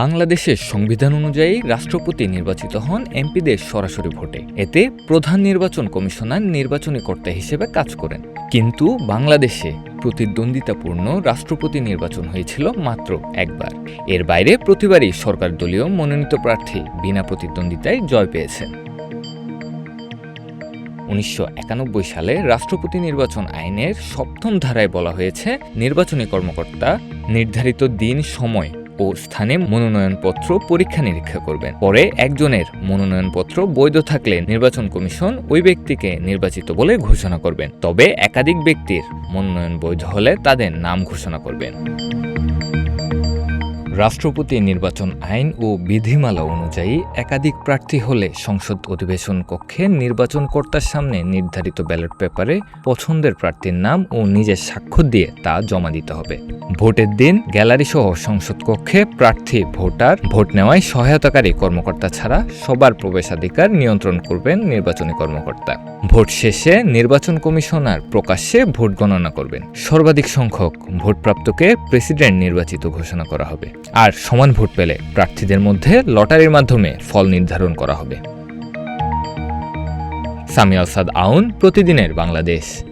বাংলাদেশের সংবিধান অনুযায়ী রাষ্ট্রপতি নির্বাচিত হন এমপিদের সরাসরি ভোটে। এতে প্রধান নির্বাচন কমিশনার নির্বাচনী কর্তা হিসেবে কাজ করেন। কিন্তু বাংলাদেশে প্রতিদ্বন্দ্বিতাপূর্ণ রাষ্ট্রপতি নির্বাচন হয়েছিল মাত্র একবার। এর বাইরে প্রতিবারই সরকার দলীয় মনোনীত প্রার্থী বিনা প্রতিদ্বন্দ্বিতায় জয় পেয়েছেন। ১৯৯১ সালে রাষ্ট্রপতি নির্বাচন আইনের ৭ম ধারায় বলা হয়েছে, নির্বাচনী কর্মকর্তা নির্ধারিত দিন, সময় ও স্থানে মনোনয়নপত্র পরীক্ষা নিরীক্ষা করবেন। পরে একজনের মনোনয়নপত্র বৈধ থাকলে নির্বাচন কমিশন ওই ব্যক্তিকে নির্বাচিত বলে ঘোষণা করবেন। তবে একাধিক ব্যক্তির মনোনয়ন বৈধ হলে তাদের নাম ঘোষণা করবেন। রাষ্ট্রপতি নির্বাচন আইন ও বিধিমালা অনুযায়ী একাধিক প্রার্থী হলে সংসদ অধিবেশন কক্ষে নির্বাচনকর্তার সামনে নির্ধারিত ব্যালট পেপারে পছন্দের প্রার্থীর নাম ও নিজের স্বাক্ষর দিয়ে তা জমা দিতে হবে। ভোটের দিন গ্যালারি সহ সংসদ কক্ষে প্রার্থী, ভোটার, ভোট নেওয়ায় সহায়তাকারী কর্মকর্তা ছাড়া সবার প্রবেশাধিকার নিয়ন্ত্রণ করবেন নির্বাচনী কর্মকর্তা। ভোট শেষে নির্বাচন কমিশনার প্রকাশ্যে ভোট গণনা করবেন। সর্বাধিক সংখ্যক ভোটপ্রাপ্তকে প্রেসিডেন্ট নির্বাচিত ঘোষণা করা হবে। আর সমান ভোট পেলে প্রার্থীদের মধ্যে লটারির মাধ্যমে ফল নির্ধারণ করা হবে। সামি আল সাদ আউন, প্রতিদিনের বাংলাদেশ।